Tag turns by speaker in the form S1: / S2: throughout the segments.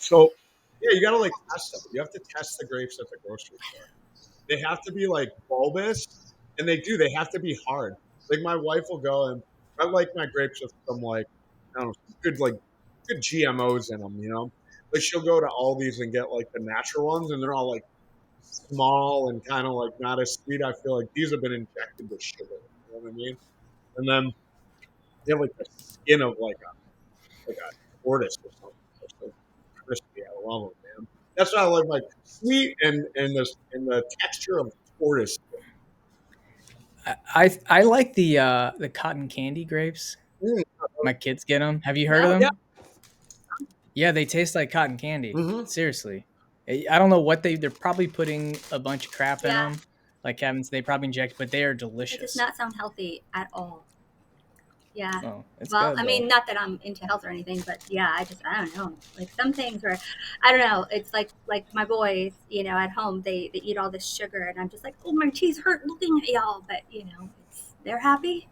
S1: So yeah, you gotta like test them. You have to test the grapes at the grocery store. They have to be like bulbous, and they do. They have to be hard. Like my wife will go and I like my grapes with some like I don't know, some good like good GMOs in them. Like she'll go to Aldi's and get like the natural ones, and they're all like small and kind of like not as sweet. I feel like these have been injected with sugar. You know what I mean? And then they have like the skin of like a tortoise or something. They're so crispy. I love them, man. That's why I like sweet and the texture of tortoise.
S2: I like the cotton candy grapes.
S1: Mm,
S2: My kids get them. Have you heard of
S1: yeah.
S2: them? Yeah, they taste like cotton candy.
S1: Hmm.
S2: Seriously, I don't know what they're probably putting a bunch of crap in
S3: Yeah,
S2: them, like Kevin said, they probably inject, but they are
S3: it does
S2: delicious.
S3: not sound healthy at all. Yeah.
S2: Oh, it's
S3: Well,
S2: good
S3: I
S2: though.
S3: mean, not that I'm into health or anything, but yeah, I don't know. Like some things where, I don't know. It's like my boys, at home, they eat all this sugar, and I'm just like, oh, my teeth hurt looking at y'all. But they're happy,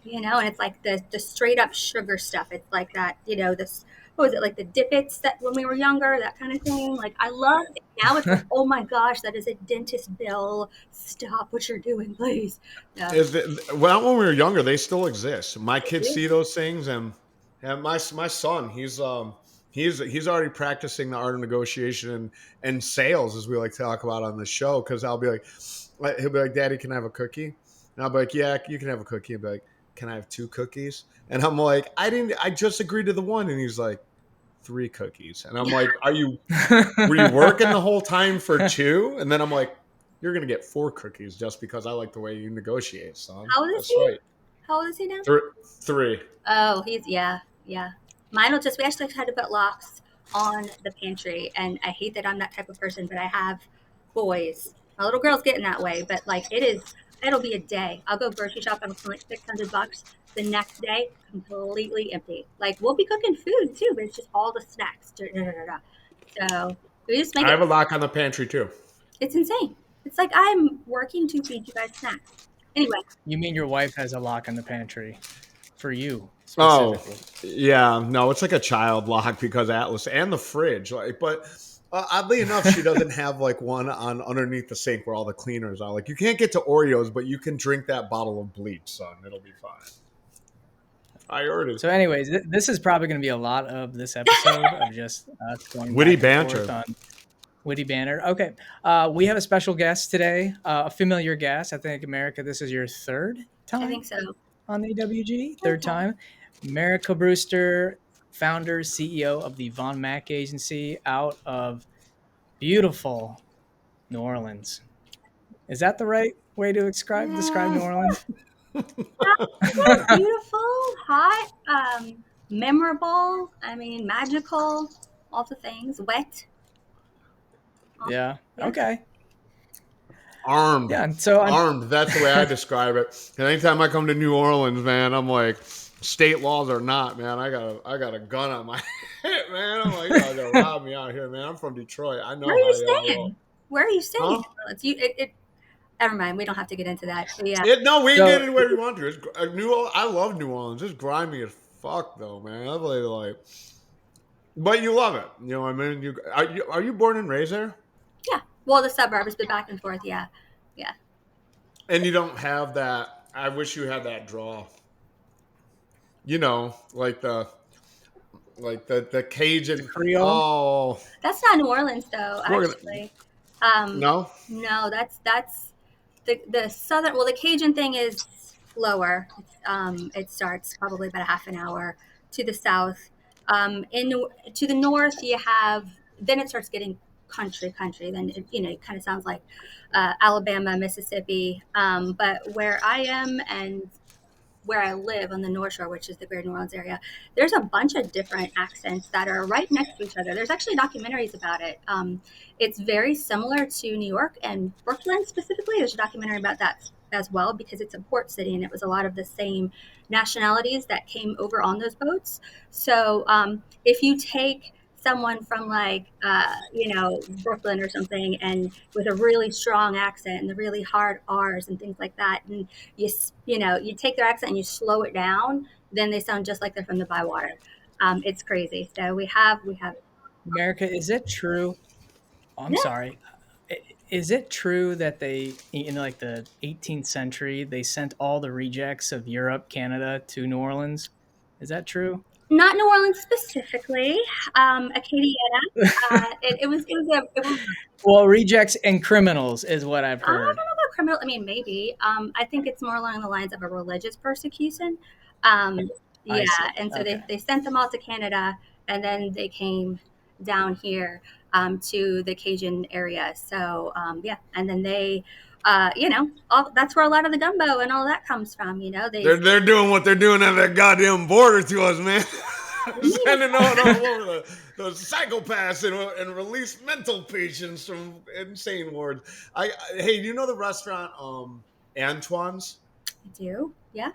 S3: and it's like the straight up sugar stuff. It's like that, this, what was it, like the dippets that when we were younger, that kind of thing. Like I love it. Now it's like, oh my gosh, that is a dentist bill. Stop what you're doing, please. No,
S1: Well, when we were younger, they still exist. My
S3: they
S1: kids
S3: do.
S1: see those things, and my son, he's already practicing the art of negotiation and sales, as we like to talk about on the show. Because he'll be like, Daddy, can I have a cookie? And I'll be like, Yeah, you can have a cookie. He'll be like, Can I have two cookies? And I'm like, I just agreed to the one, and he's like, Three cookies, and I'm like, were you working the whole time for two? And then I'm like, You're gonna get four cookies just because I like the way you negotiate, son.
S3: How old is
S1: That's
S3: he?
S1: right.
S3: How old is he now?
S1: Three. Three.
S3: Oh, yeah. Mine will we actually had to put locks on the pantry. And I hate that I'm that type of person, but I have boys. My little girl's getting that way, but like it'll be a day. I'll go grocery shopping for like $600. The next day, completely empty. Like we'll be cooking food too, but it's just all the snacks. Da, da, da, da, da. So we just make
S1: I have
S3: it,
S1: a lock on the pantry too.
S3: it's insane. It's like I'm working to feed you guys snacks. Anyway,
S2: You mean your wife has a lock in the pantry for you
S1: Oh,
S2: specifically?
S1: yeah. No, it's like a child lock because Atlas and the fridge. But oddly enough, she doesn't have like one on underneath the sink where all the cleaners are. Like you can't get to Oreos, but you can drink that bottle of bleach, son. It'll be fine. Priorities.
S2: So, anyways, this is probably going to be a lot of this episode of just us going
S1: Witty
S2: back and forth
S1: banter.
S2: on witty banner. Okay, we have a special guest today, a familiar guest. I think, America, this is your third
S3: I
S2: time
S3: think so.
S2: on the AWG. Third
S3: Okay.
S2: time. Marica Brewster, founder, CEO of the Von Mack Agency out of beautiful New Orleans. Is that the right way to describe New Orleans?
S3: Beautiful, hot, memorable. I mean, magical, all the things. Wet.
S2: Yeah.
S3: Yeah.
S2: Okay.
S1: Armed.
S2: Yeah. And so I'm.
S1: Armed. That's the way I describe it. And anytime I come to New Orleans, man, I'm like, state laws or not, man, I got a gun on my head, man. I'm like, y'all gonna rob me out here, man. I'm from Detroit. I
S3: Where
S1: know
S3: are
S1: how
S3: you
S1: y'all roll.
S3: staying? Where are you staying in
S1: Huh?
S3: New Orleans? Never mind. We don't have to get into that. But yeah.
S1: No, we can get
S2: So
S1: anywhere we want to. I love New Orleans. It's grimy as fuck, though, man. I really like, but you love it. You know what I mean? Are you born and raised there?
S3: Yeah. Well, the suburbs, but back and forth. Yeah. Yeah.
S1: And you don't have that. I wish you had that draw. Like the
S2: the
S1: Cajun.
S2: Creole.
S1: Oh,
S3: That's not New Orleans, though.
S1: we're gonna
S3: Actually.
S1: no.
S3: No, that's the southern. Well, the Cajun thing is lower. It starts probably about a half an hour to the south. To the north, you have then it starts getting country. Then it kind of sounds like Alabama, Mississippi. But where I am and where I live on the North Shore, which is the Greater New Orleans area, there's a bunch of different accents that are right next to each other. There's actually documentaries about it. It's very similar to New York and Brooklyn specifically. There's a documentary about that as well because it's a port city and it was a lot of the same nationalities that came over on those boats. So if you take someone from like Brooklyn or something and with a really strong accent and the really hard R's and things like that, and you take their accent and you slow it down, then they sound just like they're from the Bywater. It's crazy. So we have
S2: America, is it true? Oh, I'm
S3: Yeah.
S2: sorry. Is it true that they, in like the 18th century, they sent all the rejects of Europe, Canada to New Orleans? Is that true?
S3: Not New Orleans specifically, Acadiana. It was
S2: Well, rejects and criminals is what I've
S3: I don't know
S2: heard.
S3: about criminal. I mean, maybe. I think it's more along the lines of a religious persecution. Um,
S2: I
S3: yeah,
S2: see.
S3: and so
S2: Okay.
S3: they sent them all to Canada, and then they came down here to the Cajun area. So yeah, and then they, that's where a lot of the gumbo and all that comes from. They
S1: They're doing what they're doing at that goddamn border to us, man.
S3: need
S1: Sending all over the psychopaths and release mental patients from insane wards. Hey, you know the restaurant Antoine's?
S3: to do. Yeah.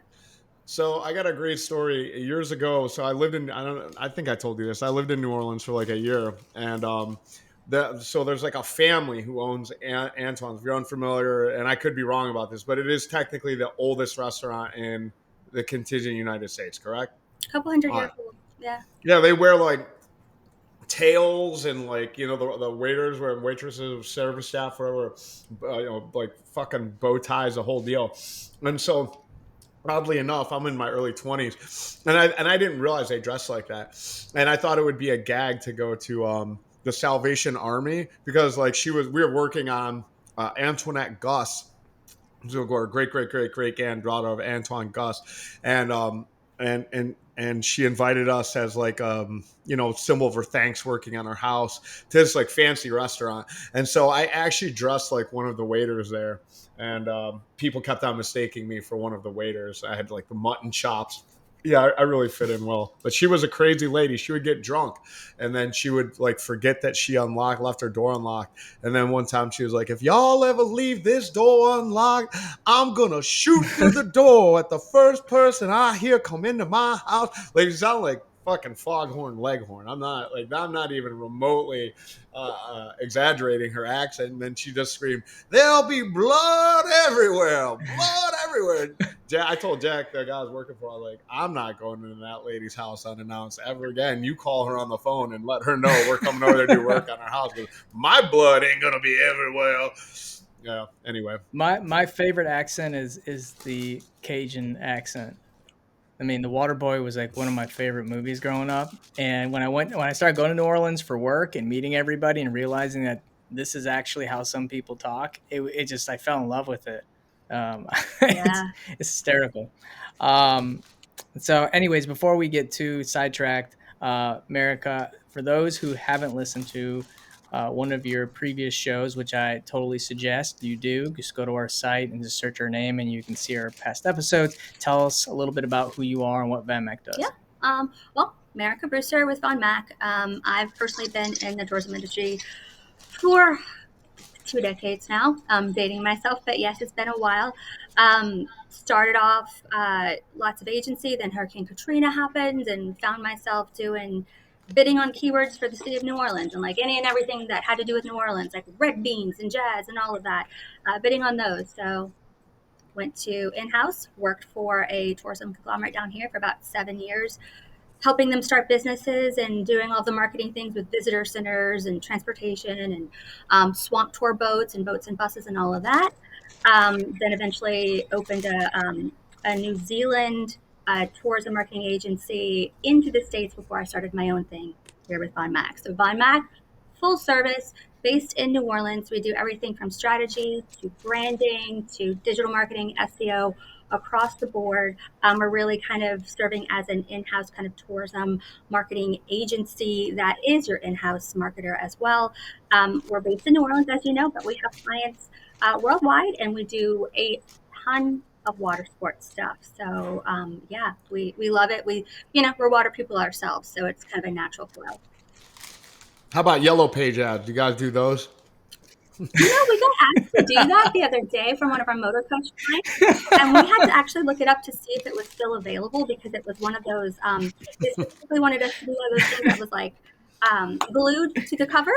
S1: So I got a great story years ago. So I lived in I think I told you this. I lived in New Orleans for like a year, and so there's like a family who owns Antoine's. If you're unfamiliar, and I could be wrong about this, but it is technically the oldest restaurant in the contingent United States. Correct?
S3: A couple hundred
S1: All
S3: years
S1: right.
S3: old. Yeah.
S1: Yeah, they wear like tails and like the waiters or waitresses, service staff, whatever, like fucking bow ties, the whole deal, and so. Oddly enough, I'm in my early 20s, and I didn't realize they dressed like that, and I thought it would be a gag to go to the Salvation Army because like we were working on Antoinette Gus, who's our great granddaughter of Antoine Gus, and and she invited us as like symbol of her thanks working on her house to this like fancy restaurant, and so I actually dressed like one of the waiters there, and people kept on mistaking me for one of the waiters. I had like the mutton chops. Yeah, I really fit in well. But she was a crazy lady. She would get drunk, and then she would like forget that she left her door unlocked. And then one time she was like, "If y'all ever leave this door unlocked, I'm gonna shoot through the door at the first person I hear come into my house." Like you sound like fucking Foghorn Leghorn. I'm not even remotely exaggerating her accent. And then she just screamed, "There'll be blood everywhere, blood everywhere." I told Jack, the guy I was working for, I was like, "I'm not going into that lady's house unannounced ever again. You call her on the phone and let her know we're coming over there to do work on our house. Because my blood ain't gonna be everywhere." Yeah. Anyway,
S2: My favorite accent is the Cajun accent. I mean, The Water Boy was like one of my favorite movies growing up. And when I started going to New Orleans for work and meeting everybody and realizing that this is actually how some people talk, it just I fell in love with it. It's,
S3: Yeah.
S2: it's hysterical. Um, so, anyways, before we get too sidetracked, Marica, for those who haven't listened to one of your previous shows, which I totally suggest you do, just go to our site and just search our name and you can see our past episodes. Tell us a little bit about who you are and what Van Mack
S3: Yeah.
S2: does.
S3: Well, Marica Brewster with Von Mack. I've personally been in the tourism industry for 2 decades now. Dating myself, but yes, it's been a while. Started off lots of agency, then Hurricane Katrina happened, and found myself doing bidding on keywords for the city of New Orleans and like any and everything that had to do with New Orleans, like red beans and jazz and all of that, bidding on those. So went to in-house, worked for a tourism conglomerate down here for about 7 years, helping them start businesses and doing all the marketing things with visitor centers and transportation and swamp tour boats and buses and all of that. Then eventually opened a New Zealand tourism marketing agency into the States before I started my own thing here with Von Mack. So Von Mack, full service, based in New Orleans. We do everything from strategy to branding to digital marketing, SEO, across the board. We're really kind of serving as an in-house kind of tourism marketing agency that is your in-house marketer as well. We're based in New Orleans, as you know, but we have clients worldwide, and we do a ton of water sports stuff. So yeah, we love it. We're water people ourselves, so it's kind of a natural flow.
S1: how about yellow page ads? You guys do those?
S3: We got asked to do that the other day from one of our motor coach clients, and we had to actually look it up to see if it was still available because it was one of those. They specifically wanted us to do one of those things that was like glued to the cover.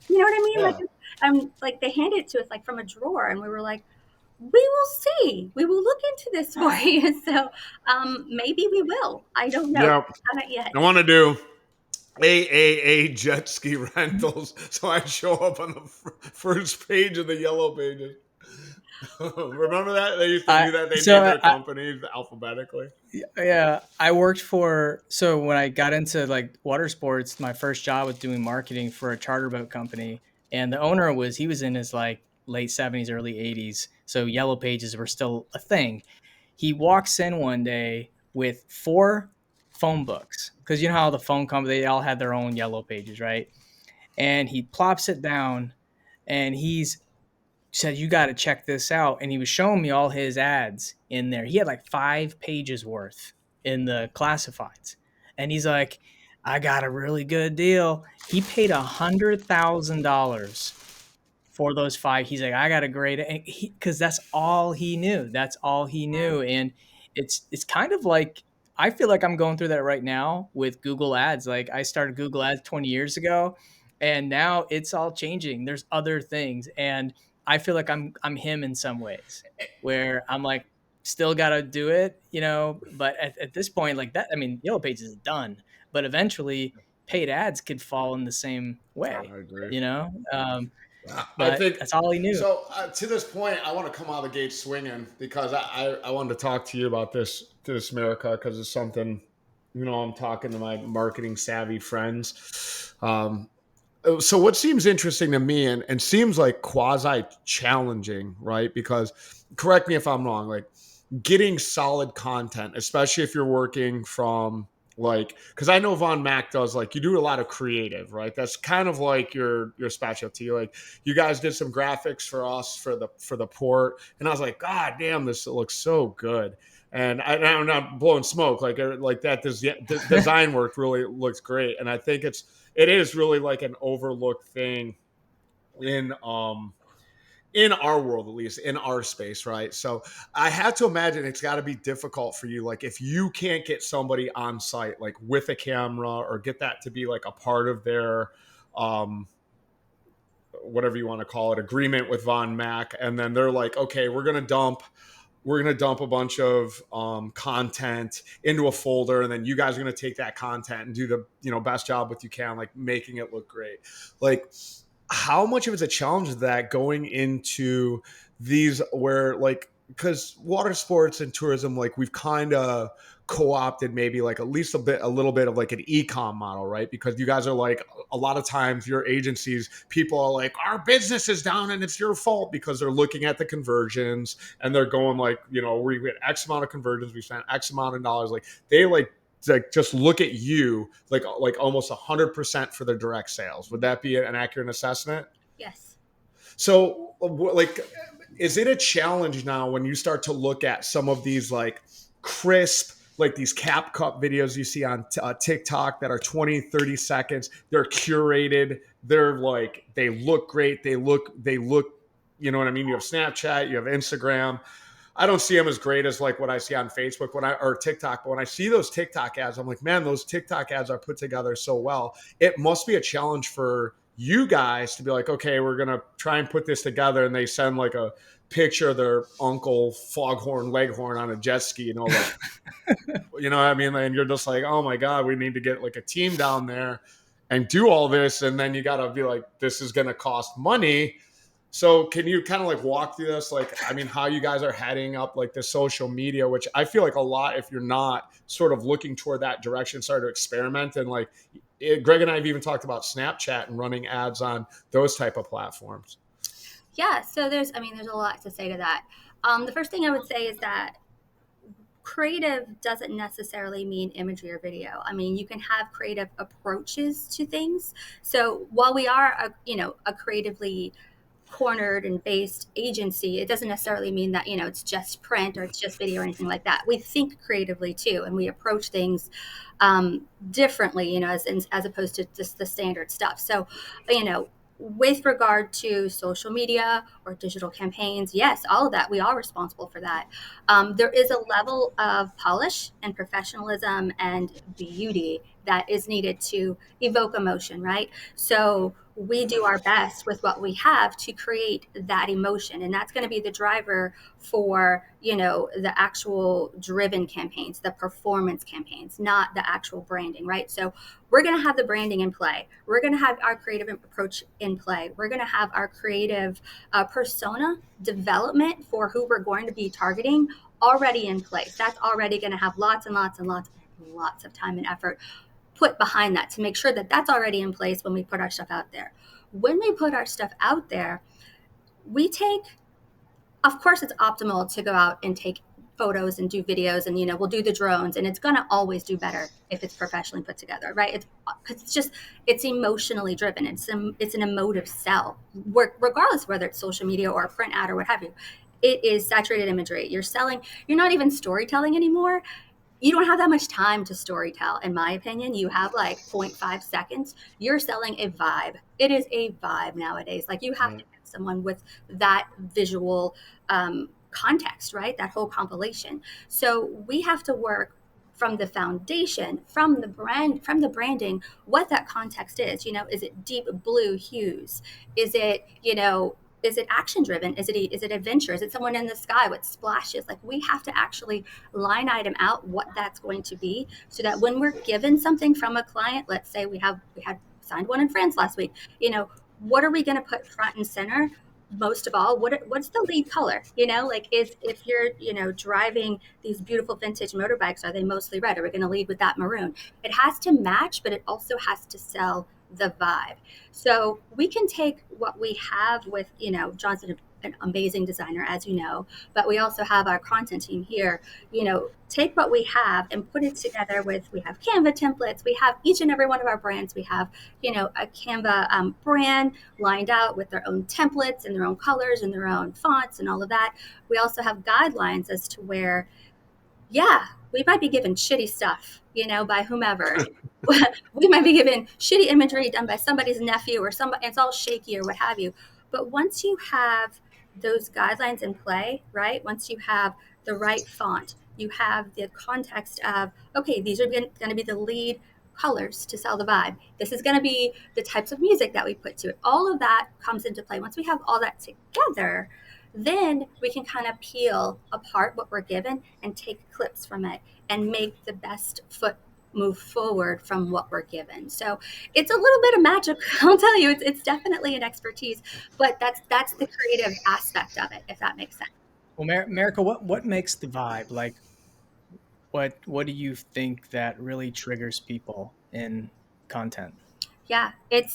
S3: You know what I mean?
S1: Yeah.
S3: Like they handed it to us like from a drawer, and we were like, "We will see. We will look into this for you." So maybe we will. I don't know.
S1: Yeah.
S3: Haven't yet.
S1: I want to do AAA jet ski rentals. So I show up on the first page of the yellow pages. Remember that? They used to
S2: I
S1: do that. They
S2: so
S1: named their
S2: I
S1: companies alphabetically.
S2: Yeah, I worked for so when I got into like water sports, my first job was doing marketing for a charter boat company, and the owner he was in his like late 70s, early 80s, so yellow pages were still a thing. He walks in one day with four phone books because you know how the phone company they all had their own yellow pages, right? And he plops it down, and he's said, "You got to check this out." And he was showing me all his ads in there. He had like 5 pages worth in the classifieds. And he's like, "I got a really good deal." He paid $100,000 for those five. He's like, "I got a great," because that's all he knew. That's all he knew. And it's kind of like, I feel like I'm going through that right now with Google Ads. Like I started Google Ads 20 years ago, and now it's all changing. There's other things, and I feel like I'm him in some ways, where I'm like still got to do it, But at this point, like that, I mean, Yellow Pages is done, but eventually paid ads could fall in the same way,
S1: I agree.
S2: you know.
S1: I
S2: But
S1: think
S2: that's all he knew.
S1: so. To this point, I want to come out of the gate swinging because I wanted to talk to you about this Marica, because it's something, I'm talking to my marketing savvy friends. So what seems interesting to me and seems like quasi challenging, right? Because correct me if I'm wrong, like getting solid content, especially if you're working from like, because I know Von Mack does, like, you do a lot of creative, right? That's kind of like your specialty. Like you guys did some graphics for us for the port, and I was like, God damn, this looks so good. And I'm not blowing smoke, like that. Design work really looks great, and I think it is really like an overlooked thing in in our world, at least in our space, right? So I have to imagine it's got to be difficult for you, like if you can't get somebody on site like with a camera, or get that to be like a part of their um whatever you want to call it, agreement with Von Mack, and then they're like, okay, we're going to dump a bunch of content into a folder, and then you guys are going to take that content and do the best job with you can, like making it look great. Like how much of it's a challenge is that going into these, where like, because water sports and tourism, like we've kind of co-opted maybe like at least a little bit of like an e-com model, right? Because you guys are like, a lot of times your agencies, people are like, our business is down and it's your fault, because they're looking at the conversions and they're going like, we had X amount of conversions, we spent X amount of dollars. Like they like just look at you like almost 100% for the direct sales. Would that be an accurate assessment?
S3: Yes.
S1: So like, is it a challenge now when you start to look at some of these like crisp, like these cap cut videos you see on TikTok that are 20, 30 seconds, they're curated, they're like, they look great, they look, you know what I mean? You have Snapchat, you have Instagram. I don't see them as great as like what I see on Facebook or TikTok. But when I see those TikTok ads, I'm like, man, those TikTok ads are put together so well. It must be a challenge for you guys to be like, okay, we're going to try and put this together. And they send like a picture of their uncle Foghorn Leghorn on a jet ski, like, you know what I mean? And you're just like, oh my God, we need to get like a team down there and do all this. And then you got to be like, this is going to cost money. So can you kind of like walk through this? Like, I mean, how you guys are heading up like the social media, which I feel like a lot, if you're not sort of looking toward that direction, start to experiment. And like Greg and I have even talked about Snapchat and running ads on those type of platforms.
S3: Yeah. So there's a lot to say to that. The first thing I would say is that creative doesn't necessarily mean imagery or video. I mean, you can have creative approaches to things. So while we are a creatively cornered and based agency, it doesn't necessarily mean that it's just print or it's just video or anything like that. We think creatively too, and we approach things differently, as opposed to just the standard stuff. So with regard to social media or digital campaigns, yes, all of that, we are responsible for that. There is a level of polish and professionalism and beauty that is needed to evoke emotion, right? So we do our best with what we have to create that emotion. And that's going to be the driver for, the actual driven campaigns, the performance campaigns, not the actual branding, right? So we're going to have the branding in play. We're going to have our creative approach in play. We're going to have our creative persona development for who we're going to be targeting already in place. That's already going to have lots and lots and lots of time and effort put behind that to make sure that that's already in place when we put our stuff out there. When we put our stuff out there, we take, of course, it's optimal to go out and take photos and do videos, and we'll do the drones, and it's going to always do better if it's professionally put together, right? It's emotionally driven. It's an emotive sell, regardless of whether it's social media or a print ad or what have you. It is saturated imagery. You're not even storytelling anymore. You don't have that much time to storytell, in my opinion. You have like 0.5 seconds. You're selling a vibe. It is a vibe nowadays. Like, you have to get someone with that visual context, right? That whole compilation. So we have to work from the foundation, from the branding, what that context is. Is it deep blue hues? Is it, is it action driven? Is it adventure? Is it someone in the sky with splashes? Like, we have to actually line item out what that's going to be, so that when we're given something from a client, let's say we had signed one in France last week, what are we going to put front and center? Most of all, what's the lead color? Like, if you're driving these beautiful vintage motorbikes, are they mostly red? Are we going to lead with that maroon? It has to match, but it also has to sell the vibe. So we can take what we have with, John's an amazing designer, as you know, but we also have our content team here, take what we have and put it together we have Canva templates. We have each and every one of our brands. We have, a Canva brand lined out with their own templates and their own colors and their own fonts and all of that. We also have guidelines as to where, we might be given shitty stuff, by whomever. We might be given shitty imagery done by somebody's nephew or somebody, it's all shaky or what have you. But once you have those guidelines in play, right? Once you have the right font, you have the context of, okay, these are going to be the lead colors to sell the vibe. This is going to be the types of music that we put to it. All of that comes into play. Once we have all that together, then we can kind of peel apart what we're given and take clips from it and make the best foot move forward from what we're given. So it's a little bit of magic. I'll tell you, it's definitely an expertise, but that's the creative aspect of it, if that makes sense.
S2: Well, Marica, what makes the vibe? Like, what do you think that really triggers people in content?
S3: Yeah, it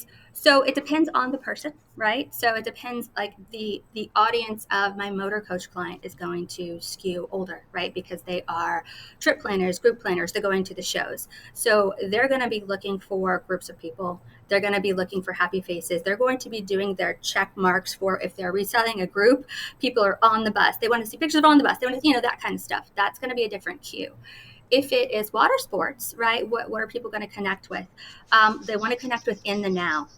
S3: depends on the person, right? So it depends, like the audience of my motor coach client is going to skew older, right? Because they are trip planners, group planners, they're going to the shows. So they're going to be looking for groups of people. They're going to be looking for happy faces. They're going to be doing their check marks for, if they're reselling a group, people are on the bus. They want to see pictures of on the bus. They want to, that kind of stuff. That's going to be a different cue. If it is water sports, right, what are people going to connect with? They want to connect with in the now.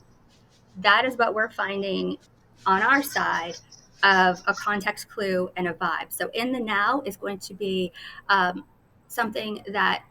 S3: That is what we're finding on our side of a context clue and a vibe. So in the now is going to be something that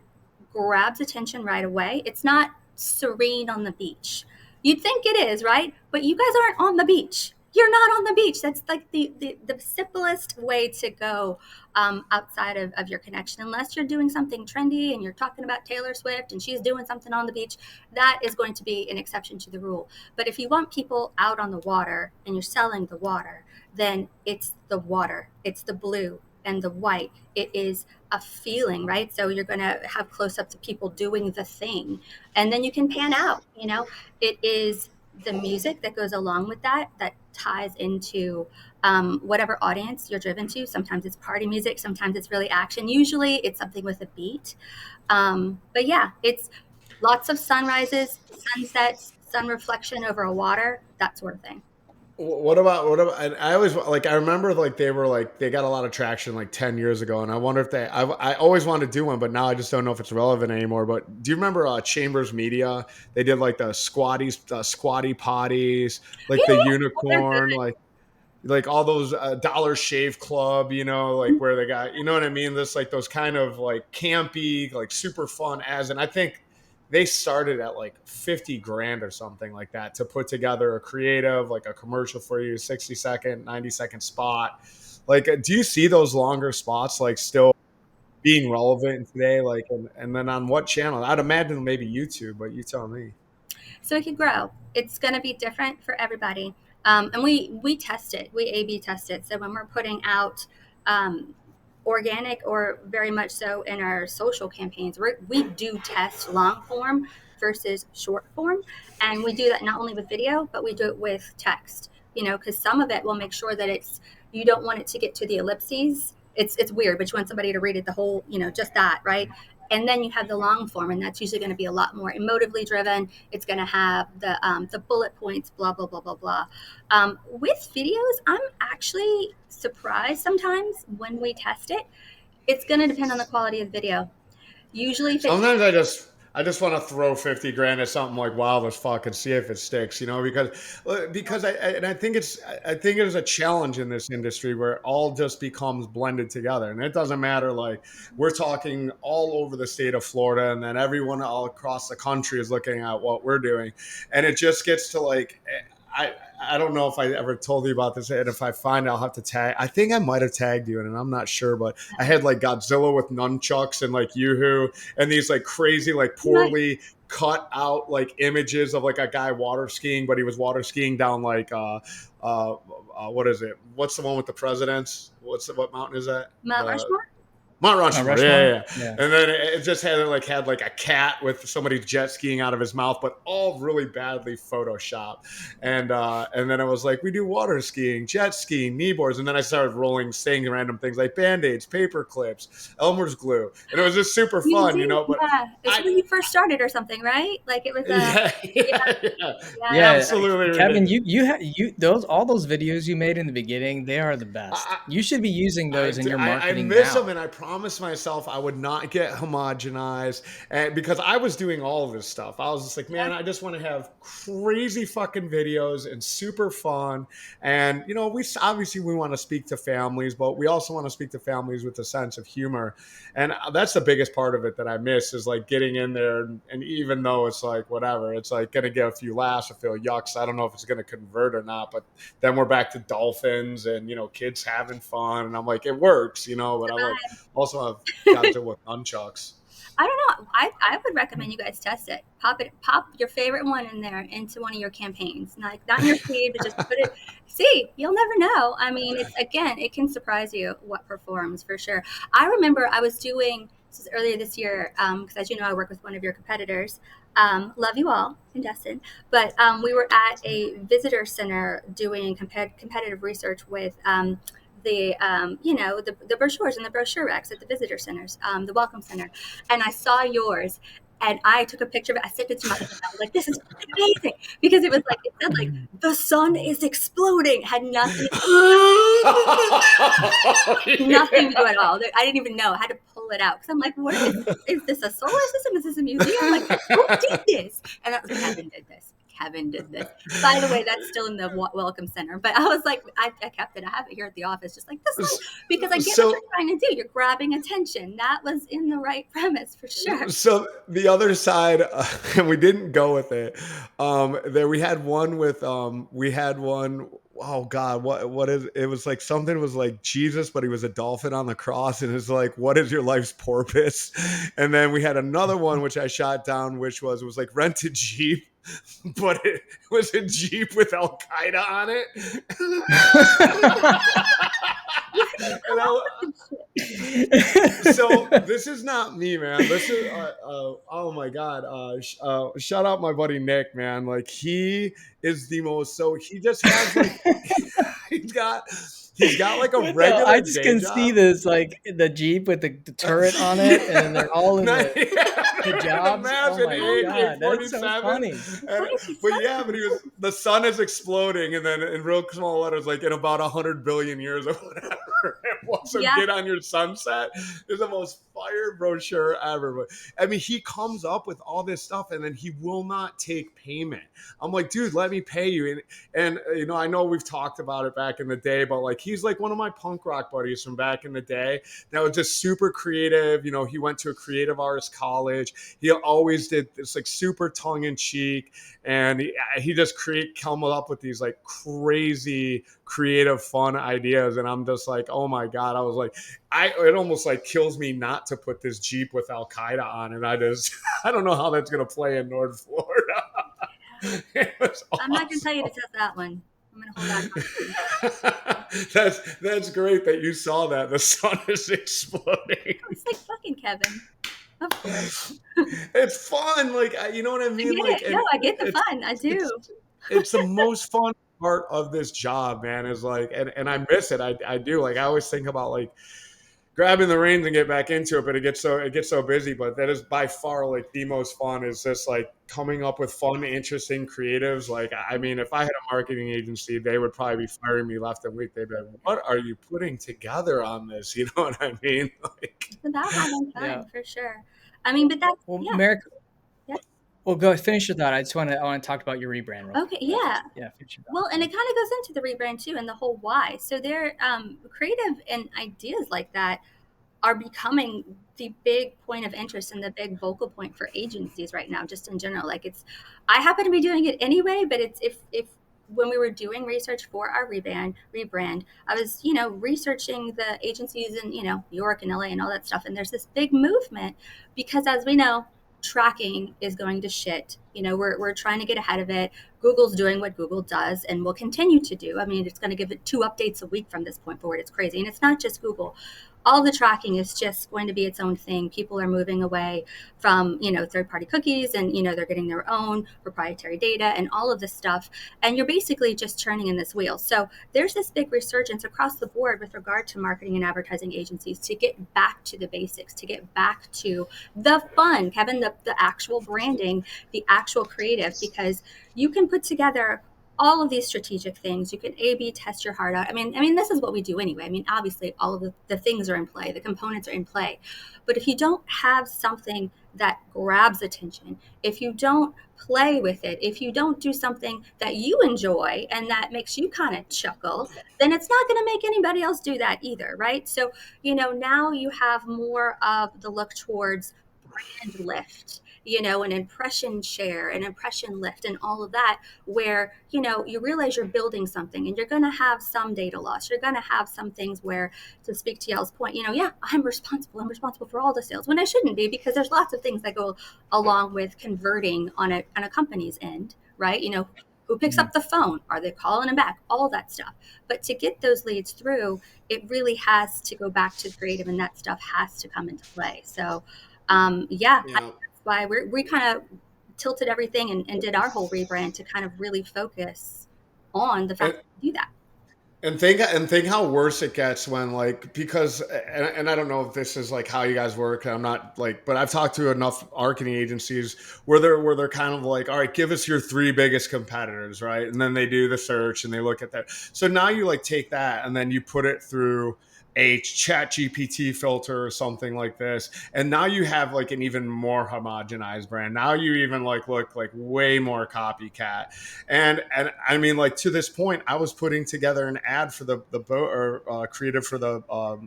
S3: grabs attention right away. It's not serene on the beach. You'd think it is, right? But you guys aren't on the beach. You're not on the beach. That's like the simplest way to go outside of your connection. Unless you're doing something trendy and you're talking about Taylor Swift and she's doing something on the beach, that is going to be an exception to the rule. But if you want people out on the water and you're selling the water, then it's the water. It's the blue and the white. It is a feeling, right? So you're going to have close-ups of people doing the thing, and then you can pan out. It is the music that goes along with that ties into whatever audience you're driven to. Sometimes it's party music, sometimes it's really action. Usually it's something with a beat. But yeah, it's lots of sunrises, sunsets, sun reflection over a water, that sort of thing.
S1: What about? And I always I remember they got a lot of traction like 10 years ago, and I wonder if I always wanted to do one, but now I just don't know if it's relevant anymore. But do you remember Chambers Media? They did like the squatty potties, like the unicorn, like all those Dollar Shave Club, where they got, what I mean? This like those kind of like campy, like super fun ads, and I think they started at like 50 grand or something like that to put together a creative, like a commercial for you, 60-second, 90-second spot. Like, do you see those longer spots like still being relevant today? Like, and then on what channel? I'd imagine maybe YouTube, but you tell me.
S3: So it could grow. It's going to be different for everybody. And we test it. We A/B test it. So when we're putting out organic or very much so in our social campaigns, we do test long form versus short form. And we do that not only with video, but we do it with text, because some of it will make sure that you don't want it to get to the ellipses. It's weird, but you want somebody to read it the whole, just that, right? And then you have the long form, and that's usually going to be a lot more emotively driven. It's going to have the bullet points, blah, blah, blah, blah, blah. With videos, I'm actually surprised sometimes when we test it. It's going to depend on the quality of the video. Usually,
S1: sometimes I just want to throw 50 grand at something like wild as fuck and see if it sticks, because I think it is a challenge in this industry where it all just becomes blended together. And it doesn't matter. Like, we're talking all over the state of Florida, and then everyone all across the country is looking at what we're doing. And it just gets to like, I don't know if I ever told you about this, and if I find, I'll have to tag. I think I might have tagged you in, and I'm not sure, but I had like Godzilla with nunchucks and like Yoo-hoo and these like crazy, like poorly cut out like images of like a guy water skiing, but he was water skiing down like what is it? What's the one with the presidents? What mountain is that?
S3: Mount Rushmore.
S1: Mount Rushmore, yeah.
S2: Yeah.
S1: And then it just had like a cat with somebody jet skiing out of his mouth, but all really badly photoshopped. And then it was like, we do water skiing, jet skiing, kneeboards, and then I started saying random things like Band-Aids, paper clips, Elmer's glue, and it was just super fun, But
S3: it's when you first started or something, right? Like it was
S1: yeah, absolutely.
S2: Kevin, all those videos you made in the beginning, they are the best. You should be using those in your marketing.
S1: I miss
S2: now.
S1: them, and I promised myself I would not get homogenized, and because I was doing all of this stuff, I was just like, man, I just want to have crazy fucking videos and super fun. And we obviously we want to speak to families, but we also want to speak to families with a sense of humor, and that's the biggest part of it that I miss is like getting in there, and even though it's like whatever, it's like gonna get a few laughs, a few yucks. I don't know if it's gonna convert or not, but then we're back to dolphins and
S2: kids
S1: having fun, and I'm like, it works, but I'm like. Also have Godzilla with nunchucks.
S3: I don't know. I would recommend you guys test it. Pop your favorite one in there into one of your campaigns. Not in your feed, but just put it. See, you'll never know. I mean, it can surprise you what performs for sure. I remember I was doing this was earlier this year because as you know, I work with one of your competitors. Love you all in Destin, but we were at a visitor center doing competitive research with. The brochures and the brochure racks at the visitor centers, the welcome center. And I saw yours and I took a picture of it. I sent it to my husband. I was like, this is amazing. Because it said like, the sun is exploding. It had nothing, nothing to do at all. I didn't even know. I had to pull it out. Because I'm like, what is this a solar system? Is this a museum? Like, who did this? And that was Kevin did this. By the way, that's still in the welcome center. But I was like, I kept it. I have it here at the office, just like this one, because I get what you're trying to do. You're grabbing attention. That was in the right premise for sure.
S1: So the other side, and we didn't go with it. There we had one with oh God, what is it? Was like something was like Jesus, but he was a dolphin on the cross, and it's like, what is your life's purpose? And then we had another one which I shot down, which was like rent a Jeep, but it was a Jeep with Al Qaeda on it. So this is not me, man. This is oh my God. Shout out my buddy Nick, man. Like he is the most. So he just has like he's got like a regular.
S2: I just can see this like the Jeep with the turret on it, and they're all in the jobs. Oh my God, that's so funny.
S1: But the sun is exploding, and then in real small letters, like in about 100 billion years or whatever. So get on your sunset is the most fire brochure ever. But I mean, he comes up with all this stuff and then he will not take payment. I'm like, dude, let me pay you. And you know, I know we've talked about it back in the day, but like, he's like one of my punk rock buddies from back in the day that was just super creative. You know, he went to a creative arts college. He always did this like super tongue in cheek. And he just come up with these like crazy creative fun ideas, and I'm just like, oh my god. I was like, it almost like kills me not to put this Jeep with Al Qaeda on, and I don't know how that's gonna play in North Florida. It was awesome.
S3: I'm not gonna tell you to test that one. I'm gonna hold that.
S1: That's great that you saw that. The sun is exploding.
S3: It's like fucking Kevin. Of course.
S1: It's fun, like, you know what I mean?
S3: I get it. No, I get the fun. I do.
S1: It's the most fun part of this job, man, is like, and I miss it. I do. Like, I always think about like grabbing the reins and get back into it, but it gets so busy. But that is by far like the most fun, is just like coming up with fun, interesting creatives. Like, I mean, if I had a marketing agency, they would probably be firing me left and right. They'd be like, what are you putting together on this? You know what I mean? Like,
S3: It's about having fun, for sure. I mean, but that's,
S2: Well,
S3: yeah.
S2: Marica,
S3: Yeah.
S2: well, go finish your thought. I want to talk about your rebrand. Real
S3: Okay,
S2: quick.
S3: yeah.
S2: Yeah, finish your thought.
S3: Well, and it kind of goes into the rebrand too, and the whole why. So they're creative and ideas like that are becoming the big point of interest and the big vocal point for agencies right now, just in general. Like, I happen to be doing it anyway, but it's if when we were doing research for our rebrand, I was, you know, researching the agencies in, you know, New York and LA and all that stuff. And there's this big movement because, as we know, tracking is going to shit. You know, we're trying to get ahead of it. Google's doing what Google does and will continue to do. I mean, it's going to give it 2 updates a week from this point forward. It's crazy. And it's not just Google. All the tracking is just going to be its own thing. People are moving away from, you know, third-party cookies, and, you know, they're getting their own proprietary data and all of this stuff. And you're basically just turning in this wheel. So there's this big resurgence across the board with regard to marketing and advertising agencies to get back to the basics, to get back to the fun, Kevin, the actual branding, the actual creative, because you can put together all of these strategic things. You can A/B test your heart out. I mean, this is what we do anyway. I mean, obviously, all of the things are in play. The components are in play. But if you don't have something that grabs attention, if you don't play with it, if you don't do something that you enjoy and that makes you kind of chuckle, then it's not going to make anybody else do that either, right? So, you know, now you have more of the look towards brand lift, you know, an impression share, an impression lift, and all of that, where, you know, you realize you're building something and you're going to have some data loss. You're going to have some things where, to speak to y'all's point, you know, yeah, I'm responsible for all the sales, when I shouldn't be, because there's lots of things that go along with converting on a company's end, right? You know, who picks up the phone? Are they calling them back? All that stuff. But to get those leads through, it really has to go back to creative, and that stuff has to come into play. So, that's why we kind of tilted everything and did our whole rebrand to kind of really focus on the fact that we do that.
S1: And think how worse it gets when, like, because and I don't know if this is like how you guys work. I'm not like, but I've talked to enough marketing agencies where they're kind of like, all right, give us your 3 biggest competitors, right? And then they do the search and they look at that. So now you like take that and then you put it through a chat GPT filter or something like this. And now you have like an even more homogenized brand. Now you even like look like way more copycat. And I mean, like, to this point, I was putting together an ad for the boat, or creative for the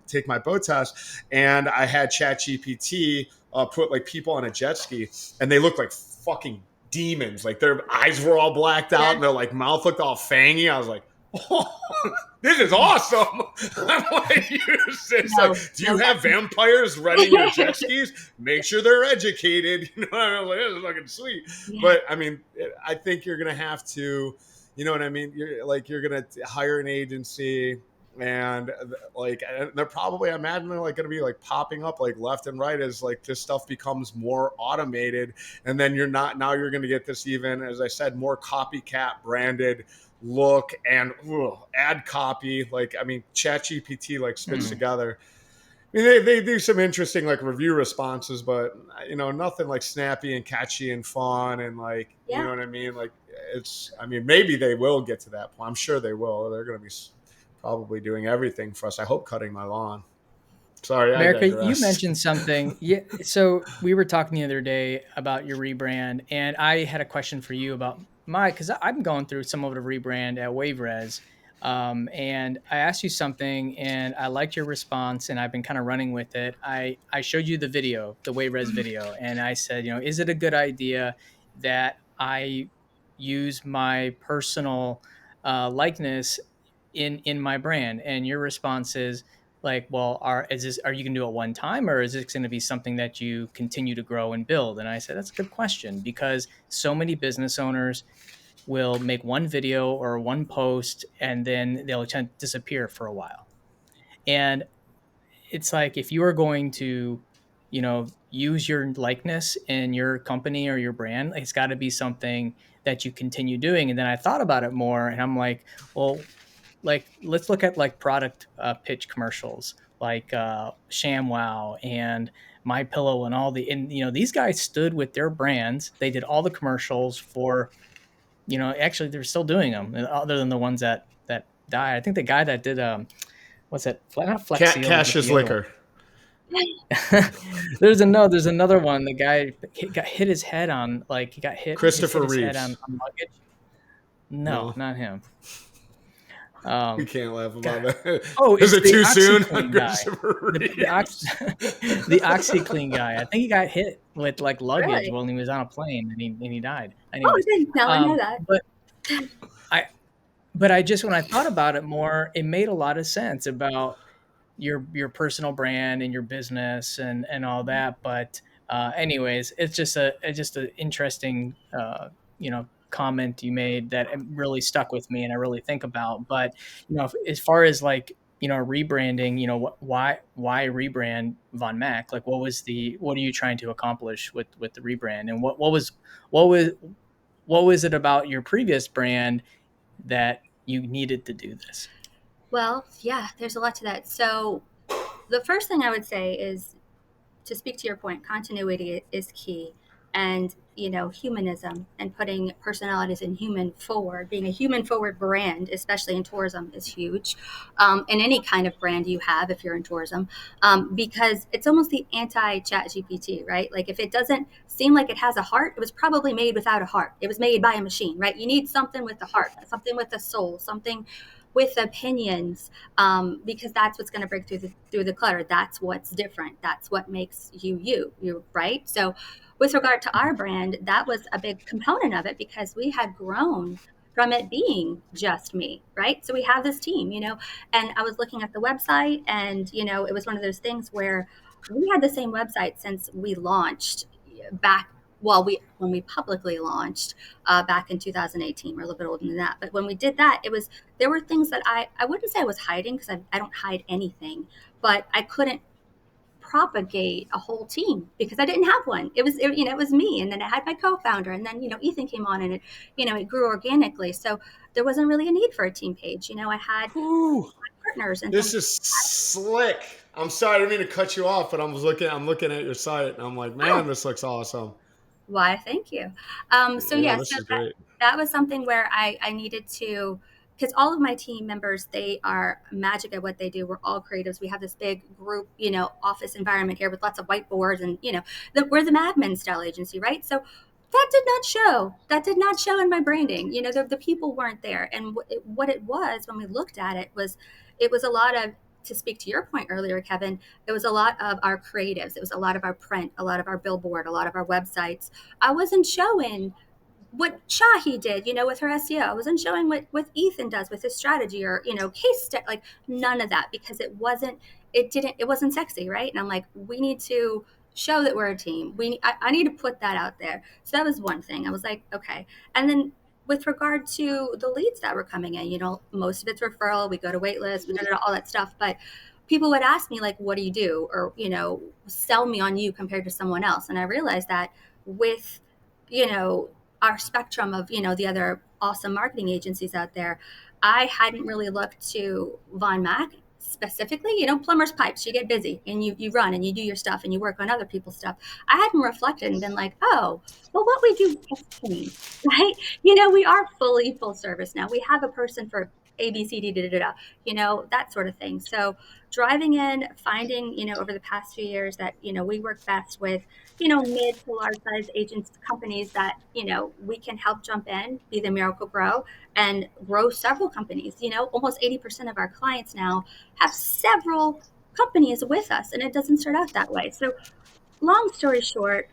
S1: Take My Boat Test. And I had chat GPT put like people on a jet ski, and they looked like fucking demons. Like, their eyes were all blacked out and their like mouth looked all fangy. I was like, oh, this is awesome. I'm like, use this.
S3: No,
S1: like, do you have vampires running your jet skis? Make sure they're educated. You know, I was like, this is fucking sweet.
S3: Yeah.
S1: But I mean, I think you're gonna have to, you know what I mean? You're gonna hire an agency, and like, they're probably, I imagine they're like gonna be like popping up like left and right as like this stuff becomes more automated, and then you're gonna get this, even, as I said, more copycat branded look and ad copy. Like, I mean, ChatGPT like spits together. I mean, they do some interesting like review responses, but, you know, nothing like snappy and catchy and fun and like, you know what I mean? Like, I mean, maybe they will get to that point. I'm sure they will. They're going to be probably doing everything for us. I hope cutting my lawn. Sorry, I
S2: America, you
S1: digress.
S2: mentioned something. Yeah, so we were talking the other day about your rebrand, and I had a question for you about because I'm going through some of the rebrand at WaveRes, and I asked you something, and I liked your response, and I've been kind of running with it. I showed you the video, the WaveRes video, and I said, is it a good idea that I use my personal likeness in my brand? And your response is like, well, are you going to do it one time, or is this going to be something that you continue to grow and build? And I said, that's a good question, because so many business owners will make one video or one post and then they'll tend to disappear for a while. And it's like, if you are going to, use your likeness in your company or your brand, it's got to be something that you continue doing. And then I thought about it more, and I'm like, well, like, let's look at like product pitch commercials, like ShamWow and My Pillow and all the, and these guys stood with their brands. They did all the commercials for, actually they're still doing them, other than the ones that died. I think the guy that did what's it? Not Flex Seal, but
S1: Cash's
S2: the other one.
S1: liquor.
S2: There's another one. The guy got hit his head on, like, he got hit
S1: Christopher
S2: his head
S1: Reeves.
S2: on luggage. No,
S1: No,
S2: not him.
S1: we can't laugh about
S2: God.
S1: that.
S2: Oh,
S1: Is
S2: it's
S1: it
S2: the
S1: too soon?
S2: OxyClean guy.
S1: Christopher Reeves.
S2: The OxyClean guy. I think he got hit with like luggage
S3: Really?
S2: when he was on a plane, and he died.
S3: Oh, I
S2: Anyways,
S3: didn't know. I know that.
S2: but I I just, when I thought about it more, it made a lot of sense about your personal brand and your business and all that. But anyways, it's just an interesting comment you made that really stuck with me, and I really think about. But as far as like rebranding, why rebrand Von Mack? Like, what are you trying to accomplish with the rebrand, and what was what was it about your previous brand that you needed to do this?
S3: Well, yeah, there's a lot to that. So the first thing I would say is, to speak to your point, continuity is key. And, humanism and putting personalities and human forward, being a human forward brand, especially in tourism, is huge. In any kind of brand you have, if you're in tourism, because it's almost the anti Chat GPT, right? Like, if it doesn't seem like it has a heart, it was probably made without a heart. It was made by a machine, right? You need something with a heart, something with a soul, something with opinions, because that's what's going to break through the clutter. That's what's different. That's what makes you, right? So, with regard to our brand, that was a big component of it, because we had grown from it being just me, right? So we have this team, and I was looking at the website, and it was one of those things where we had the same website since we launched back. Well, when we publicly launched back in 2018, we're a little bit older than that. But when we did that, there were things that I wouldn't say I was hiding, because I don't hide anything, but I couldn't propagate a whole team because I didn't have one. It was me, and then I had my co-founder, and then Ethan came on, and it grew organically. So there wasn't really a need for a team page. I had
S1: Ooh,
S3: partners and
S1: this
S3: things.
S1: is slick. I'm sorry, I didn't mean to cut you off, but I'm looking at your site, and I'm like,
S3: Oh,
S1: man, this looks awesome.
S3: why? Thank you. So
S1: Yeah,
S3: yeah,
S1: this
S3: so
S1: is great.
S3: that was something where I needed to, because all of my team members, they are magic at what they do. We're all creatives. We have this big group, office environment here with lots of whiteboards, and we're the Mad Men style agency, right? So that did not show. That did not show in my branding. The people weren't there, and what it was when we looked at it was a lot of. To speak to your point earlier, Kevin, it was a lot of our creatives. It was a lot of our print, a lot of our billboard, a lot of our websites. I wasn't showing what Shahi did, with her SEO. I wasn't showing what Ethan does with his strategy, or, like, none of that, because it wasn't sexy. Right. And I'm like, we need to show that we're a team. I need to put that out there. So that was one thing. I was like, okay. And then with regard to the leads that were coming in, most of it's referral. We go to wait lists, all that stuff. But people would ask me, like, what do you do? Or, sell me on you compared to someone else. And I realized that with, you know, our spectrum of, the other awesome marketing agencies out there, I hadn't really looked to Von Mack specifically, plumber's pipes, you get busy and you run and you do your stuff and you work on other people's stuff. I hadn't reflected and been like, oh, well, what we do has changed, right? We are fully full service now. We have a person for A, B, C, D, da, da, da, that sort of thing. So driving in, finding, over the past few years that, we work best with, mid to large size agents, companies that, we can help jump in, be the miracle grow and grow several companies. Almost 80% of our clients now have several companies with us, and it doesn't start out that way. So long story short,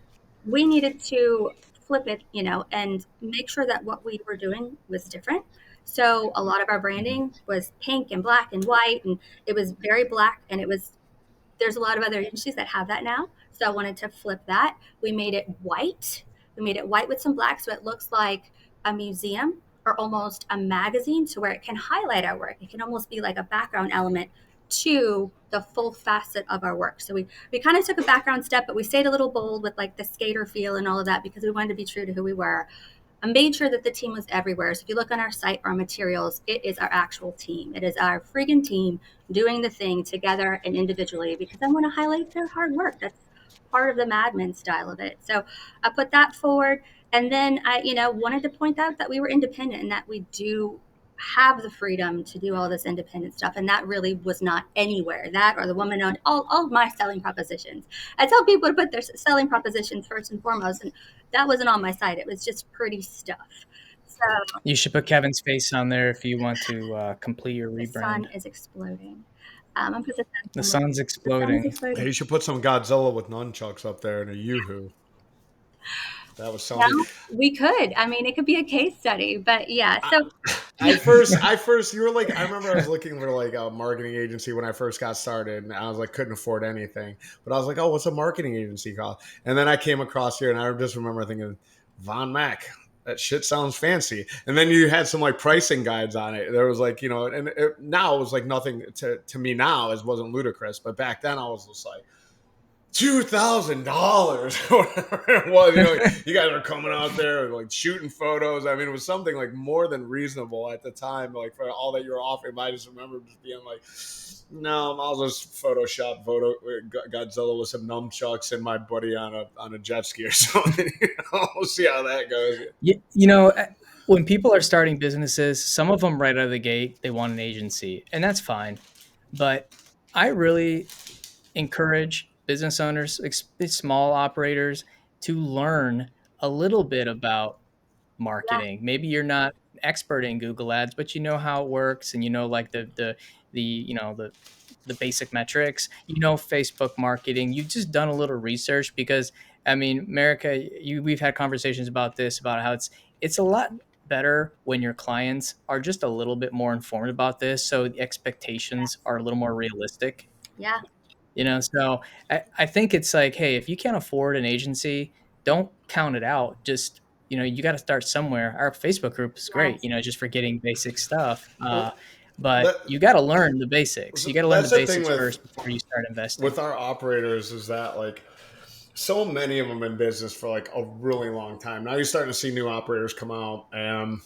S3: we needed to flip it, and make sure that what we were doing was different. So a lot of our branding was pink and black and white, and it was very black, and there's a lot of other agencies that have that now. So I wanted to flip that. We made it white. We made it white with some black, so it looks like a museum or almost a magazine, to where it can highlight our work. It can almost be like a background element to the full facet of our work. So we kind of took a background step, but we stayed a little bold with like the skater feel and all of that, because we wanted to be true to who we were. I made sure that the team was everywhere. So if you look on our site, our materials, it is our actual team. It is our friggin' team doing the thing together and individually, because I want to highlight their hard work. That's part of the Mad Men style of it. So I put that forward. And then I, wanted to point out that we were independent and that we do have the freedom to do all this independent stuff. And that really was not anywhere. That or the woman owned, all of my selling propositions. I tell people to put their selling propositions first and foremost. And that wasn't on my site. It was just pretty stuff. So
S2: You should put Kevin's face on there if you want to complete your
S3: the
S2: rebrand.
S3: sun is exploding. I'm gonna put
S2: The sun's exploding.
S1: Hey, you should put some Godzilla with nunchucks up there and a yoo-hoo. That was something.
S3: Well, we could. I mean, it could be a case study, but yeah. So
S1: I first, you were like, I remember I was looking for like a marketing agency when I first got started, and I was like, couldn't afford anything, but I was like, oh, what's a marketing agency called? And then I came across here, and I just remember thinking, Von Mack. That shit sounds fancy. And then you had some like pricing guides on it. There was like, and now it was like nothing to me now. It wasn't ludicrous, but back then I was just like, $2,000, whatever it was. You guys are coming out there like shooting photos. I mean, it was something like more than reasonable at the time, like for all that you were offering. But I just remember just being like, no, I'll just Photoshop Godzilla with some nunchucks and my buddy on a jet ski or something. We'll see how that goes.
S2: When people are starting businesses, some of them right out of the gate, they want an agency, and that's fine. But I really encourage business owners, small operators, to learn a little bit about marketing.
S3: yeah,
S2: Maybe you're not expert in Google Ads, but you know how it works, and like the basic metrics. Facebook marketing. You've just done a little research, because I mean, Marica, we've had conversations about this, about how it's a lot better when your clients are just a little bit more informed about this, so the expectations are a little more realistic.
S3: yeah,
S2: So I think it's like, hey, if you can't afford an agency, don't count it out. Just, you got to start somewhere. Our Facebook group is great,
S3: yes,
S2: just for getting basic stuff.
S1: Well,
S2: But
S1: that,
S2: you got to learn the basics. You got to learn the
S1: that's the thing
S2: basics first before you start investing.
S1: with our operators is that like so many of them in business for like a really long time. Now you're starting to see new operators come out, and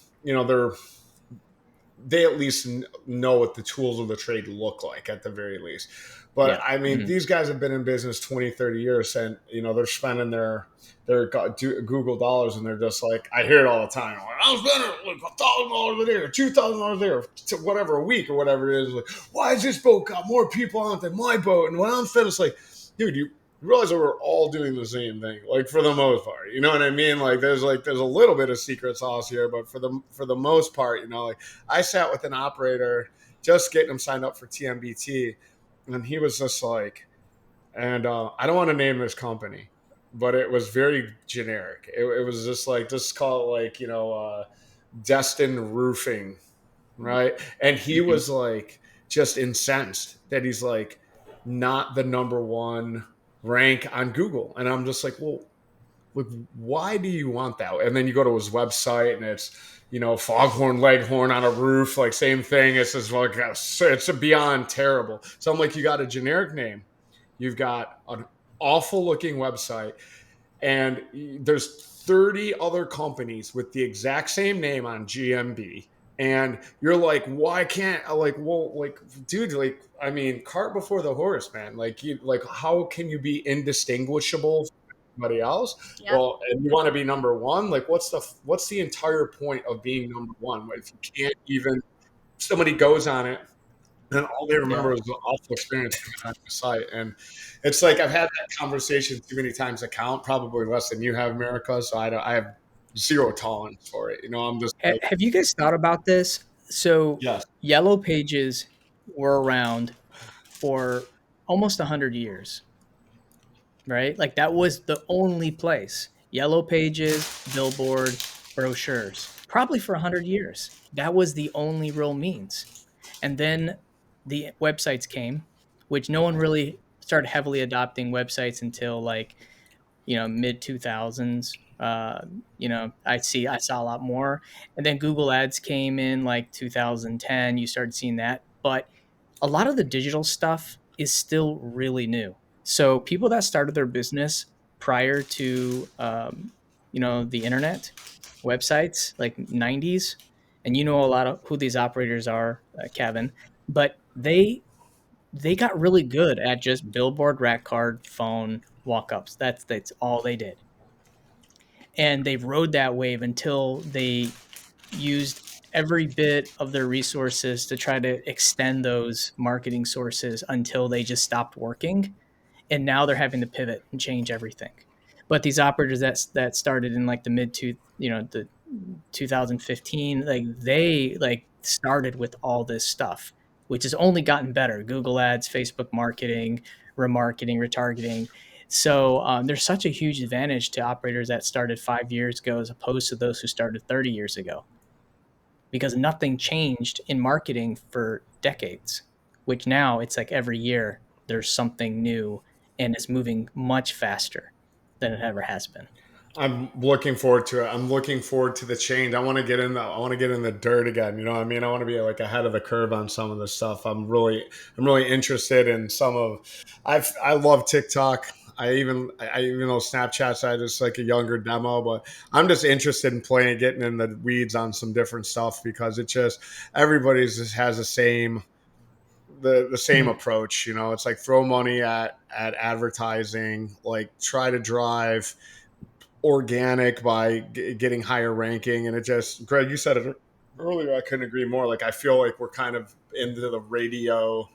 S1: they at least know what the tools of the trade look like at the very least. But
S2: Yeah.
S1: I mean, these guys have been in business 20, 30 years, and they're spending their Google dollars, and they're just like, I hear it all the time. Like, I'm spending like $1,000 there, $2,000 there, to whatever a week or whatever it is. Like, why is this boat got more people on it than my boat? And when I'm finished, like, dude, you realize that we're all doing the same thing, like for the most part. You know what I mean? Like there's a little bit of secret sauce here, but for the most part, like I sat with an operator just getting him signed up for TMBT, and he was just like, and I don't want to name this company, but it was very generic. It was just like, just call it like Destin Roofing, right? And he was like just incensed that he's like not the number one rank on Google. And I'm just like, well, look, why do you want that? And then you go to his website and it's, foghorn leghorn on a roof, like same thing. It's just like, it's beyond terrible. So I'm like, you got a generic name. You've got an awful looking website, and there's 30 other companies with the exact same name on GMB, And you're like, why can't like, well, like, dude, like, I mean, cart before the horse, man. Like, you like, how can you be indistinguishable from somebody else?
S3: Yep.
S1: Well, and you want to be number one. Like, what's the entire point of being number one if you can't even somebody goes on it and all they
S2: Yeah.
S1: remember is the awful experience on the site. And it's like I've had that conversation too many times to count, probably less than you have, America. So I have zero tolerance for it. You know, I'm just like,
S2: Have you guys thought about this? So
S1: yes.
S2: yellow pages were around for almost 100 years, right? Like that was the only place. Yellow pages, billboard, brochures. Probably for 100 years. That was the only real means. And then the websites came, which no one really started heavily adopting websites until like, mid 2000s. I saw a lot more. And then Google Ads came in like 2010. You started seeing that. But a lot of the digital stuff is still really new. So people that started their business prior to the internet, websites like 90s, and you know a lot of who these operators are, Kevin, but they got really good at just billboard, rack card, phone, walk ups. That's all they did, and they rode that wave until they used every bit of their resources to try to extend those marketing sources until they just stopped working, and now they're having to pivot and change everything. But these operators that started in like the the 2015, like they like started with all this stuff, which has only gotten better. Google Ads, Facebook marketing, remarketing, retargeting. So there's such a huge advantage to operators that started 5 years ago as opposed to those who started 30 years ago, because nothing changed in marketing for decades, which now it's like every year there's something new and it's moving much faster than it ever has been.
S1: I'm looking forward to it. I'm looking forward to the change. I want to get in the dirt again. You know what I mean? I want to be like ahead of the curve on some of this stuff. I'm really interested in some of, I love TikTok. I even know Snapchat's just like a younger demo, but I'm just interested in getting in the weeds on some different stuff because it just, everybody's just has the same
S2: Mhm.
S1: approach. You know, it's like throw money at advertising, like try to drive organic by getting higher ranking. And it just, Greg, you said it earlier. I couldn't agree more. Like, I feel like we're kind of into the radio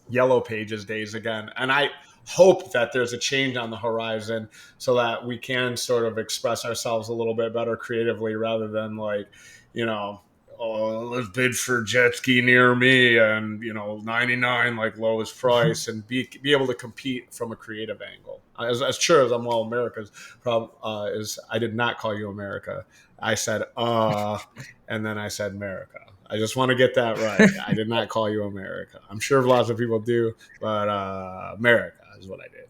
S1: yellow pages days again. And I hope that there's a change on the horizon so that we can sort of express ourselves a little bit better creatively rather than like, you know, oh, let's bid for jet ski near me and, 99 like lowest price and be able to compete from a creative angle. As sure as I'm well, America's problem is I did not call you America. I said, and then I said America. I just want to get that right. I did not call you America. I'm sure lots of people do, but America is what I did.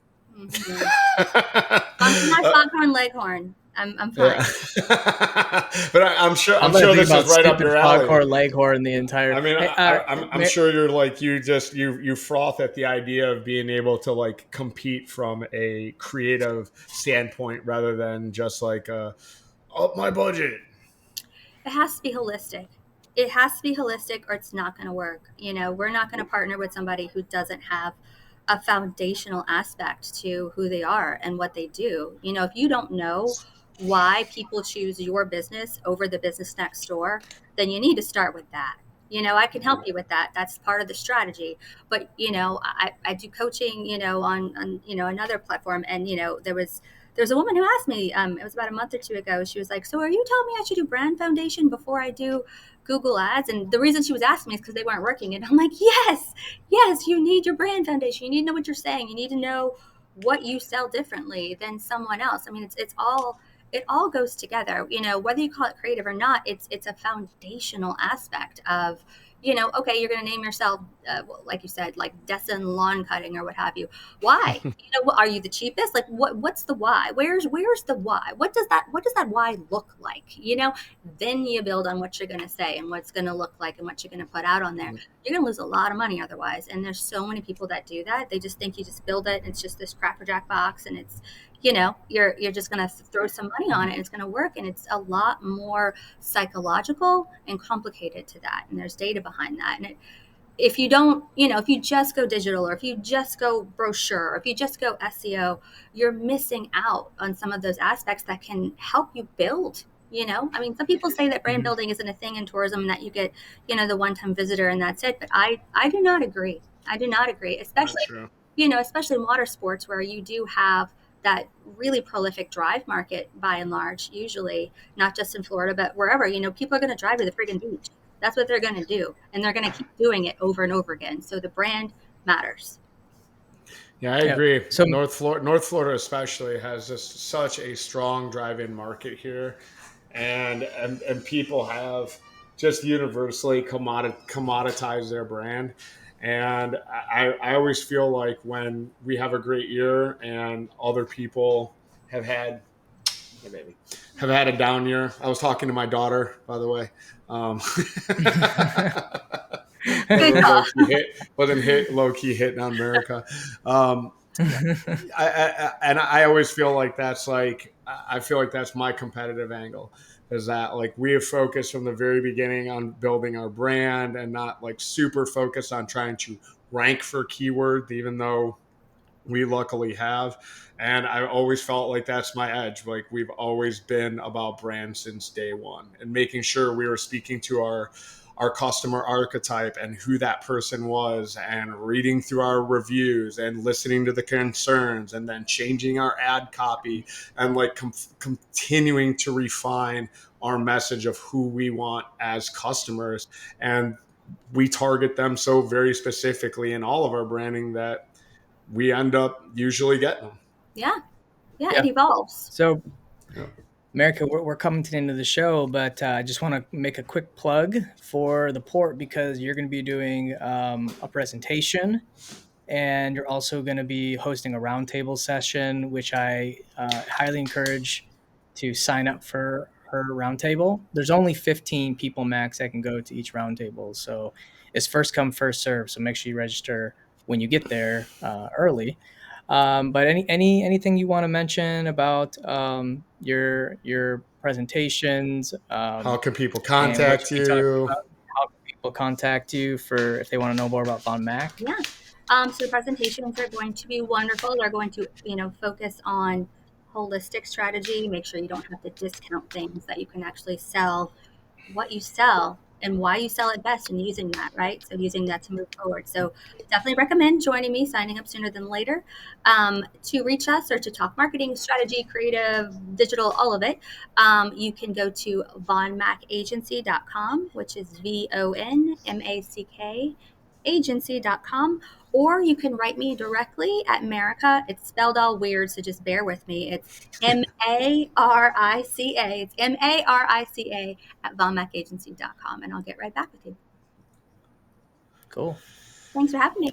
S3: Mm-hmm. My Foghorn Leghorn. I'm
S1: Yeah,
S3: fine.
S1: but I'm sure
S2: I'm gonna think
S1: this is
S2: about
S1: right up
S2: stupid
S1: your alley.
S2: foghorn leghorn the entire.
S1: I mean,
S2: Hey,
S1: I'm sure you're like you froth at the idea of being able to like compete from a creative standpoint rather than just like up my budget.
S3: It has to be holistic. It has to be holistic, or it's not going to work. We're not going to partner with somebody who doesn't have a foundational aspect to who they are and what they do. If you don't know why people choose your business over the business next door, then you need to start with that. I can help you with that. That's part of the strategy. But I do coaching, on another platform, and there's a woman who asked me, it was about a month or two ago. She was like, so are you telling me I should do brand foundation before I do Google ads? And the reason she was asking me is because they weren't working. And I'm like, yes, you need your brand foundation. You need to know what you're saying. You need to know what you sell differently than someone else. I mean, it all goes together, whether you call it creative or not. It's a foundational aspect of, okay, you're going to name yourself, like you said, like Destin Lawn Cutting or what have you. Why? Are you the cheapest? Like, what's the why? Where's the why? What does that why look like? Then you build on what you're going to say and what's going to look like and what you're going to put out on there. You're going to lose a lot of money otherwise. And there's so many people that do that. They just think you just build it and it's just this Cracker Jack box and it's, you're just going to throw some money on it and it's going to work. And it's a lot more psychological and complicated to that. And there's data behind that. And if you don't, if you just go digital, or if you just go brochure, or if you just go SEO, you're missing out on some of those aspects that can help you build. I mean, some people say that brand building isn't a thing in tourism, and that you get, the one-time visitor and that's it. But I do not agree. I do not agree, especially, especially in water sports, where you do have that really prolific drive market by and large, usually not just in Florida, but wherever, people are going to drive to the friggin' beach. That's what they're going to do. And they're going to keep doing it over and over again. So the brand matters.
S1: Yeah, I agree.
S2: So
S1: North Florida especially has just such a strong drive-in market here. And people have just universally commoditized their brand. And I always feel like when we have a great year and other people have had a down year. I was talking to my daughter, by the way. Low key hitting on Marica. I always feel like that's my competitive angle, is that like we have focused from the very beginning on building our brand and not like super focused on trying to rank for keywords, even though we luckily have. And I always felt like that's my edge. Like we've always been about brand since day one, and making sure we were speaking to our customer archetype and who that person was, and reading through our reviews and listening to the concerns, and then changing our ad copy, and like continuing to refine our message of who we want as customers. And we target them so very specifically in all of our branding that we end up usually getting them.
S3: Yeah. It evolves.
S2: So, Marica, we're coming to the end of the show, but I just want to make a quick plug for the port, because you're going to be doing a presentation, and you're also going to be hosting a roundtable session, which I highly encourage to sign up for her roundtable. There's only 15 people max that can go to each roundtable, so it's first come, first serve. So make sure you register when you get there early. But anything you want to mention about your presentations?
S1: How can people contact you?
S2: How can people contact you if they want to know more about Von Mack?
S3: Yeah. So the presentations are going to be wonderful. They're going to, focus on holistic strategy. Make sure you don't have to discount things, that you can actually sell what you sell and why you sell it best, and using that, right? So using that to move forward. So definitely recommend joining me, signing up sooner than later. To reach us or to talk marketing, strategy, creative, digital, all of it, you can go to vonmackagency.com, which is VONMACK agency.com, or you can write me directly at Marica. It's spelled all weird, so just bear with me. It's Marica. It's Marica at vonmackagency.com, and I'll get right back with you.
S2: Cool.
S3: Thanks for having me.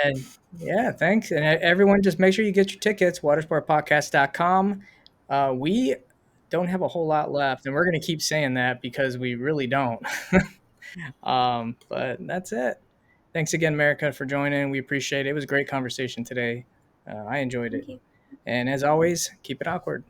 S2: And yeah, thanks. And everyone, just make sure you get your tickets, watersportpodcast.com. We don't have a whole lot left, and we're going to keep saying that because we really don't. But that's it. Thanks again, Marica, for joining. We appreciate it. It was a great conversation today. I enjoyed it.
S3: Thank you.
S2: And as always, keep it awkward.